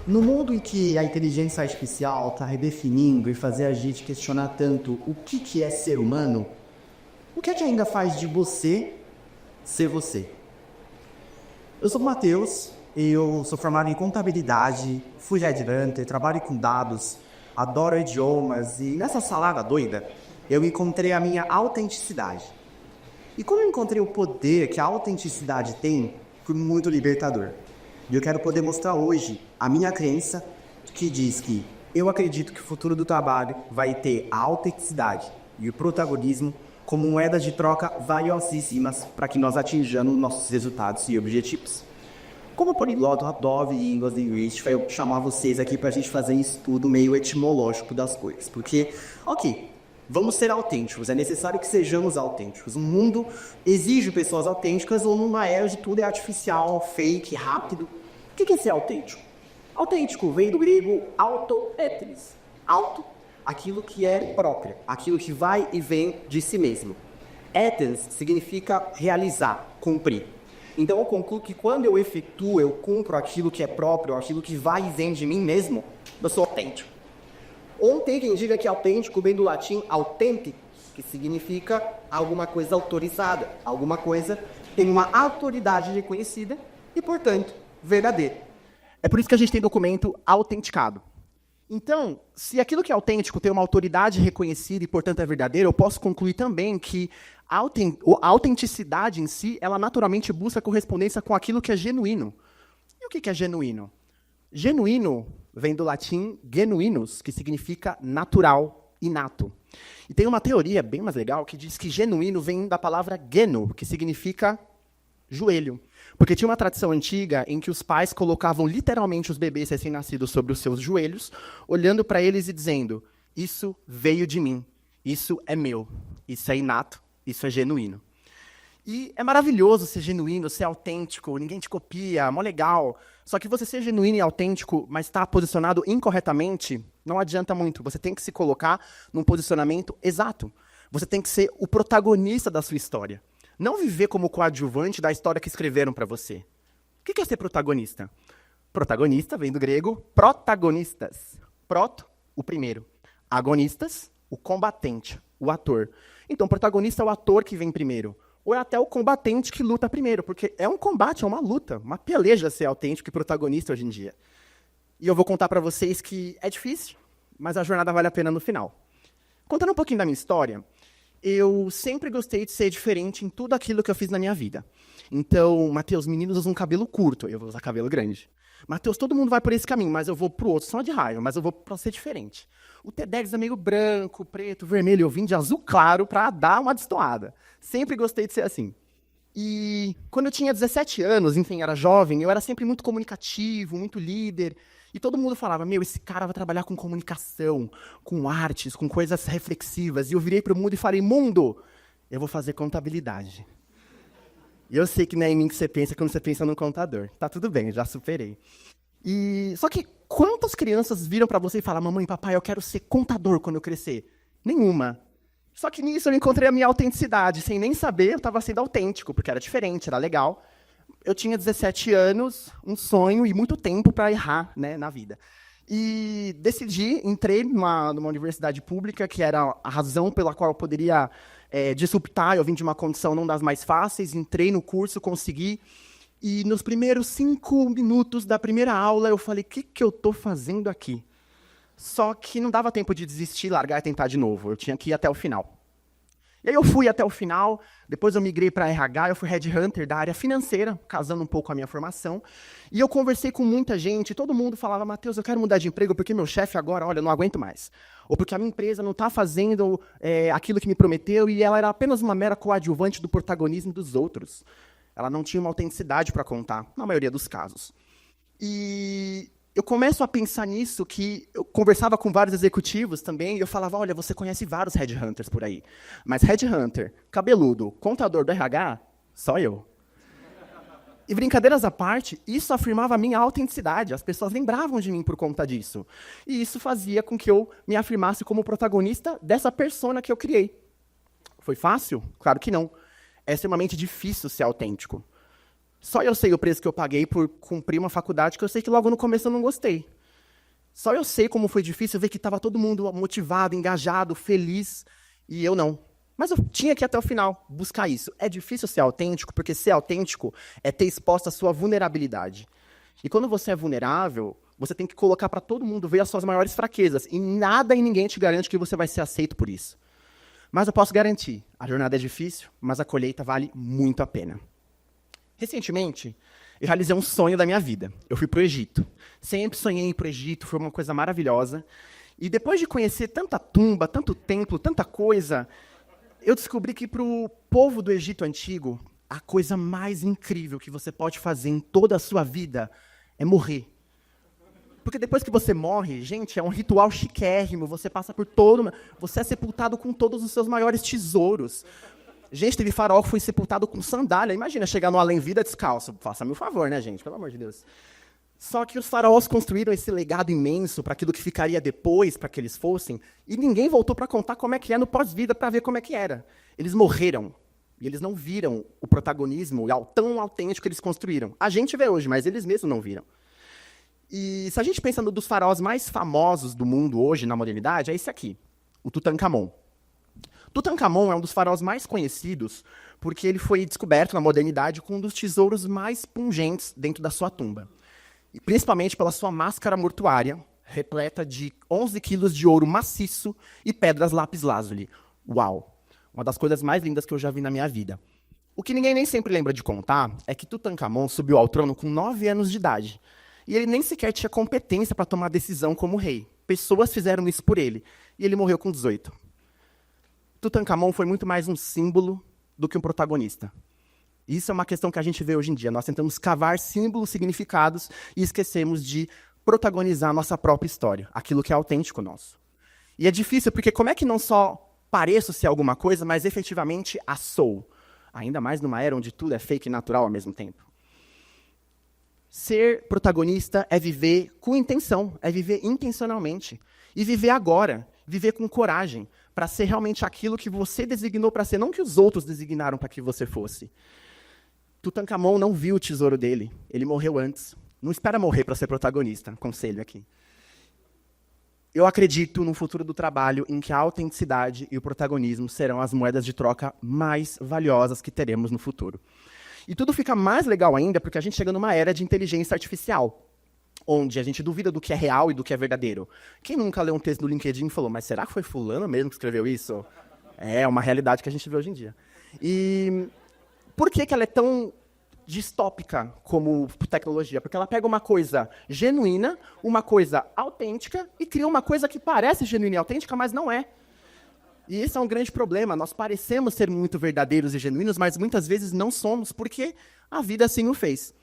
No mundo em que a inteligência artificial está redefinindo e fazer a gente questionar tanto o que é ser humano, o que é que ainda faz de você ser você? Eu sou o Matheus, eu sou formado em contabilidade, fui headhunter, trabalho com dados, adoro idiomas e nessa salada doida eu encontrei a minha autenticidade. E como eu encontrei o poder que a autenticidade tem, foi muito libertador. E eu quero poder mostrar hoje a minha crença que diz que eu acredito que o futuro do trabalho vai ter a autenticidade e o protagonismo como moedas de troca valiosíssimas para que nós atinjamos nossos resultados e objetivos. Como poliglota, eu adoro línguas e linguística, eu chamar vocês aqui para a gente fazer um estudo meio etimológico das coisas. Porque, vamos ser autênticos, é necessário que sejamos autênticos. O mundo exige pessoas autênticas ou numa era de tudo é artificial, fake, rápido. O que é ser autêntico? Autêntico vem do grego auto-éteres. Auto, aquilo que é próprio, aquilo que vai e vem de si mesmo. Éteres significa realizar, cumprir. Então eu concluo que quando eu efetuo, eu cumpro aquilo que é próprio, aquilo que vai e vem de mim mesmo, eu sou autêntico. Ontem quem diga que autêntico vem do latim authentic, que significa alguma coisa autorizada, alguma coisa que tem uma autoridade reconhecida e, portanto, verdadeira. É por isso que a gente tem documento autenticado. Então, se aquilo que é autêntico tem uma autoridade reconhecida e, portanto, é verdadeiro, eu posso concluir também que a autenticidade em si, ela naturalmente busca correspondência com aquilo que é genuíno. E o que é genuíno? Genuíno vem do latim genuinus, que significa natural, inato. E tem uma teoria bem mais legal que diz que genuíno vem da palavra genu, que significa joelho. Porque tinha uma tradição antiga em que os pais colocavam literalmente os bebês recém-nascidos sobre os seus joelhos, olhando para eles e dizendo: isso veio de mim, isso é meu, isso é inato, isso é genuíno. E é maravilhoso ser genuíno, ser autêntico, ninguém te copia, mó legal. Só que você ser genuíno e autêntico, mas estar posicionado incorretamente, não adianta muito. Você tem que se colocar num posicionamento exato. Você tem que ser o protagonista da sua história. Não viver como coadjuvante da história que escreveram para você. O que é ser protagonista? Protagonista vem do grego protagonistas. Proto, o primeiro. Agonistas, o combatente, o ator. Então, protagonista é o ator que vem primeiro. Ou é até o combatente que luta primeiro, porque é um combate, é uma luta, uma peleja ser autêntico e protagonista hoje em dia. E eu vou contar para vocês que é difícil, mas a jornada vale a pena no final. Contando um pouquinho da minha história, eu sempre gostei de ser diferente em tudo aquilo que eu fiz na minha vida. Então, Matheus, meninos usam cabelo curto, eu vou usar cabelo grande. Matheus, todo mundo vai por esse caminho, mas eu vou pro outro, só de raiva, mas eu vou para ser diferente. O T10 é meio branco, preto, vermelho, eu vim de azul claro para dar uma destoada. Sempre gostei de ser assim. E quando eu tinha 17 anos, enfim, era jovem, eu era sempre muito comunicativo, muito líder. E todo mundo falava: meu, esse cara vai trabalhar com comunicação, com artes, com coisas reflexivas. E eu virei para o mundo e falei: mundo, eu vou fazer contabilidade. E eu sei que não é em mim que você pensa quando você pensa no contador. Tá tudo bem, já superei. Só que quantas crianças viram para você e falaram: mamãe, papai, eu quero ser contador quando eu crescer? Nenhuma. Só que nisso eu encontrei a minha autenticidade. Sem nem saber, eu estava sendo autêntico, porque era diferente, era legal. Eu tinha 17 anos, um sonho e muito tempo para errar, né, na vida. E decidi, entrei numa universidade pública, que era a razão pela qual eu poderia disruptar. Eu vim de uma condição não das mais fáceis, entrei no curso, consegui. E nos primeiros 5 minutos da primeira aula, eu falei: o que eu estou fazendo aqui? Só que não dava tempo de desistir, largar e tentar de novo. Eu tinha que ir até o final. E aí eu fui até o final, depois eu migrei para RH, eu fui headhunter da área financeira, casando um pouco com a minha formação. E eu conversei com muita gente, todo mundo falava: Matheus, eu quero mudar de emprego porque meu chefe agora, olha, eu não aguento mais. Ou porque a minha empresa não está fazendo aquilo que me prometeu e ela era apenas uma mera coadjuvante do protagonismo dos outros. Ela não tinha uma autenticidade para contar, na maioria dos casos. E eu começo a pensar nisso, que eu conversava com vários executivos também, e eu falava: olha, você conhece vários headhunters por aí, mas headhunter, cabeludo, contador do RH, só eu. E brincadeiras à parte, isso afirmava a minha autenticidade, as pessoas lembravam de mim por conta disso. E isso fazia com que eu me afirmasse como protagonista dessa persona que eu criei. Foi fácil? Claro que não. É extremamente difícil ser autêntico. Só eu sei o preço que eu paguei por cumprir uma faculdade que eu sei que logo no começo eu não gostei. Só eu sei como foi difícil ver que estava todo mundo motivado, engajado, feliz, e eu não. Mas eu tinha que ir até o final, buscar isso. É difícil ser autêntico, porque ser autêntico é ter exposto a sua vulnerabilidade. E quando você é vulnerável, você tem que colocar para todo mundo ver as suas maiores fraquezas. E nada e ninguém te garante que você vai ser aceito por isso. Mas eu posso garantir, a jornada é difícil, mas a colheita vale muito a pena. Recentemente, eu realizei um sonho da minha vida. Eu fui para o Egito. Sempre sonhei em ir para o Egito, foi uma coisa maravilhosa. E depois de conhecer tanta tumba, tanto templo, tanta coisa, eu descobri que para o povo do Egito Antigo, a coisa mais incrível que você pode fazer em toda a sua vida é morrer. Porque depois que você morre, gente, é um ritual chiquérrimo, você passa por todo... Você é sepultado com todos os seus maiores tesouros. Gente, teve faraó que foi sepultado com sandália. Imagina chegar no além-vida descalço. Faça-me um favor, né, gente? Pelo amor de Deus. Só que os faraós construíram esse legado imenso para aquilo que ficaria depois, para que eles fossem, e ninguém voltou para contar como é que é no pós-vida, para ver como é que era. Eles morreram. E eles não viram o protagonismo tão autêntico que eles construíram. A gente vê hoje, mas eles mesmos não viram. E se a gente pensa no dos faraós mais famosos do mundo hoje, na modernidade, é esse aqui, o Tutankhamon. Tutankhamon é um dos faraós mais conhecidos porque ele foi descoberto na modernidade com um dos tesouros mais pungentes dentro da sua tumba. E principalmente pela sua máscara mortuária, repleta de 11 quilos de ouro maciço e pedras lápis-lazuli. Uau! Uma das coisas mais lindas que eu já vi na minha vida. O que ninguém nem sempre lembra de contar é que Tutankhamon subiu ao trono com 9 anos de idade. E ele nem sequer tinha competência para tomar decisão como rei. Pessoas fizeram isso por ele. E ele morreu com 18. Tutankhamon foi muito mais um símbolo do que um protagonista. Isso é uma questão que a gente vê hoje em dia. Nós tentamos cavar símbolos, significados e esquecemos de protagonizar a nossa própria história, aquilo que é autêntico nosso. E é difícil porque como é que não só pareço ser alguma coisa, mas efetivamente a sou? Ainda mais numa era onde tudo é fake e natural ao mesmo tempo. Ser protagonista é viver com intenção, é viver intencionalmente. E viver agora, viver com coragem, para ser realmente aquilo que você designou para ser, não que os outros designaram para que você fosse. Tutankhamon não viu o tesouro dele, ele morreu antes. Não espera morrer para ser protagonista, conselho aqui. Eu acredito num futuro do trabalho em que a autenticidade e o protagonismo serão as moedas de troca mais valiosas que teremos no futuro. E tudo fica mais legal ainda porque a gente chega numa era de inteligência artificial, onde a gente duvida do que é real e do que é verdadeiro. Quem nunca leu um texto do LinkedIn e falou, mas será que foi fulano mesmo que escreveu isso? É uma realidade que a gente vê hoje em dia. E por que ela é tão distópica como tecnologia? Porque ela pega uma coisa genuína, uma coisa autêntica, e cria uma coisa que parece genuína e autêntica, mas não é. E esse é um grande problema. Nós parecemos ser muito verdadeiros e genuínos, mas muitas vezes não somos, porque a vida assim o fez.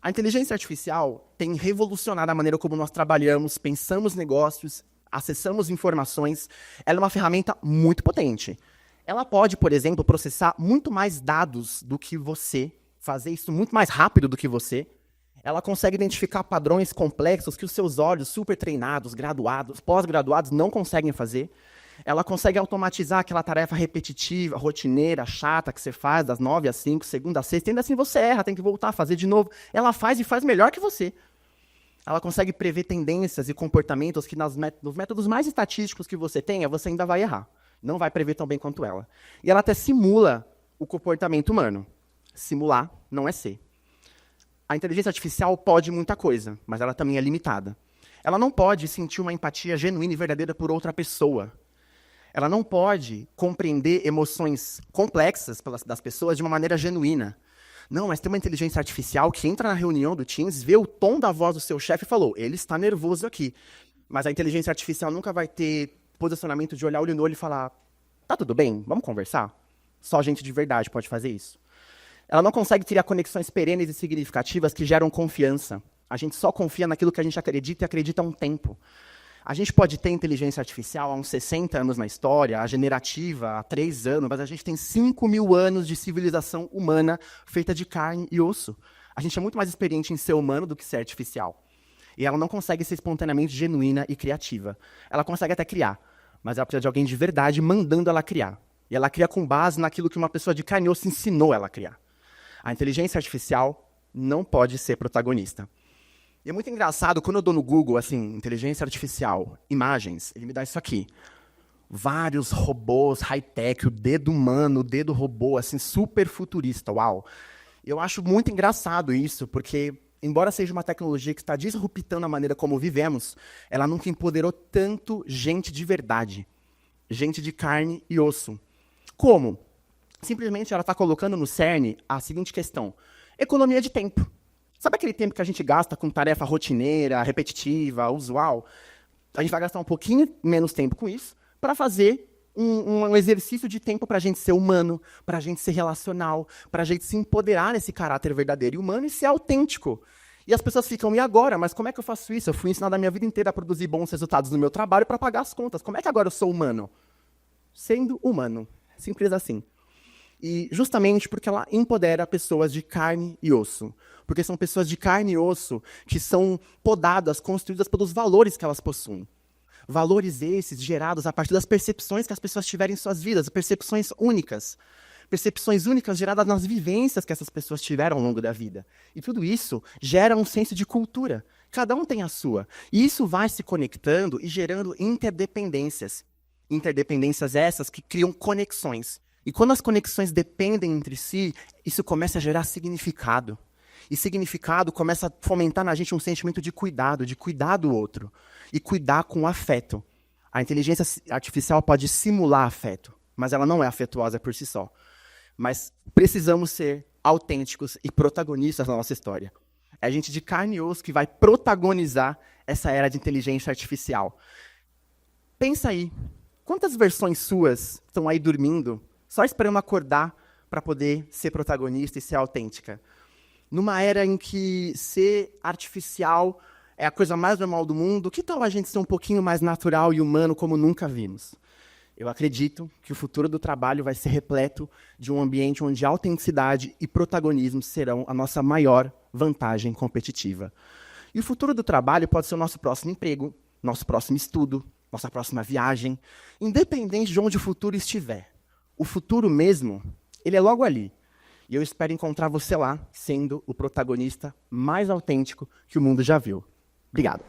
A inteligência artificial tem revolucionado a maneira como nós trabalhamos, pensamos negócios, acessamos informações. Ela é uma ferramenta muito potente. Ela pode, por exemplo, processar muito mais dados do que você, fazer isso muito mais rápido do que você. Ela consegue identificar padrões complexos que os seus olhos super treinados, graduados, pós-graduados não conseguem fazer. Ela consegue automatizar aquela tarefa repetitiva, rotineira, chata que você faz das 9 às 5, segunda a sexta, ainda assim você erra, tem que voltar a fazer de novo. Ela faz e faz melhor que você. Ela consegue prever tendências e comportamentos que nos métodos mais estatísticos que você tenha, você ainda vai errar. Não vai prever tão bem quanto ela. E ela até simula o comportamento humano. Simular não é ser. A inteligência artificial pode muita coisa, mas ela também é limitada. Ela não pode sentir uma empatia genuína e verdadeira por outra pessoa. Ela não pode compreender emoções complexas das pessoas de uma maneira genuína. Não, mas tem uma inteligência artificial que entra na reunião do Teams, vê o tom da voz do seu chefe e falou, ele está nervoso aqui. Mas a inteligência artificial nunca vai ter posicionamento de olhar olho no olho e falar, tá tudo bem, vamos conversar? Só gente de verdade pode fazer isso. Ela não consegue criar conexões perenes e significativas que geram confiança. A gente só confia naquilo que a gente acredita e acredita há um tempo. A gente pode ter inteligência artificial há uns 60 anos na história, a generativa há 3 anos, mas a gente tem 5.000 anos de civilização humana feita de carne e osso. A gente é muito mais experiente em ser humano do que ser artificial. E ela não consegue ser espontaneamente genuína e criativa. Ela consegue até criar, mas ela precisa de alguém de verdade mandando ela criar. E ela cria com base naquilo que uma pessoa de carne e osso ensinou ela a criar. A inteligência artificial não pode ser protagonista. E é muito engraçado, quando eu dou no Google, assim, inteligência artificial, imagens, ele me dá isso aqui. Vários robôs high-tech, o dedo humano, o dedo robô, assim, super futurista, uau. Eu acho muito engraçado isso, porque, embora seja uma tecnologia que está disruptando a maneira como vivemos, ela nunca empoderou tanto gente de verdade, gente de carne e osso. Como? Simplesmente ela está colocando no cerne a seguinte questão: economia de tempo. Sabe aquele tempo que a gente gasta com tarefa rotineira, repetitiva, usual? A gente vai gastar um pouquinho menos tempo com isso para fazer um exercício de tempo para a gente ser humano, para a gente ser relacional, para a gente se empoderar nesse caráter verdadeiro e humano e ser autêntico. E as pessoas ficam, e agora? Mas como é que eu faço isso? Eu fui ensinado a minha vida inteira a produzir bons resultados no meu trabalho para pagar as contas. Como é que agora eu sou humano? Sendo humano. Simples assim. E justamente porque ela empodera pessoas de carne e osso. Porque são pessoas de carne e osso que são podadas, construídas pelos valores que elas possuem. Valores esses gerados a partir das percepções que as pessoas tiverem em suas vidas, percepções únicas. Percepções únicas geradas nas vivências que essas pessoas tiveram ao longo da vida. E tudo isso gera um senso de cultura. Cada um tem a sua. E isso vai se conectando e gerando interdependências. Interdependências essas que criam conexões. E quando as conexões dependem entre si, isso começa a gerar significado. E significado começa a fomentar na gente um sentimento de cuidar do outro. E cuidar com afeto. A inteligência artificial pode simular afeto, mas ela não é afetuosa por si só. Mas precisamos ser autênticos e protagonistas na nossa história. É a gente de carne e osso que vai protagonizar essa era de inteligência artificial. Pensa aí, quantas versões suas estão aí dormindo, só esperando acordar para poder ser protagonista e ser autêntica? Numa era em que ser artificial é a coisa mais normal do mundo, que tal a gente ser um pouquinho mais natural e humano como nunca vimos? Eu acredito que o futuro do trabalho vai ser repleto de um ambiente onde autenticidade e protagonismo serão a nossa maior vantagem competitiva. E o futuro do trabalho pode ser o nosso próximo emprego, nosso próximo estudo, nossa próxima viagem, independente de onde o futuro estiver. O futuro mesmo, ele é logo ali. E eu espero encontrar você lá, sendo o protagonista mais autêntico que o mundo já viu. Obrigado.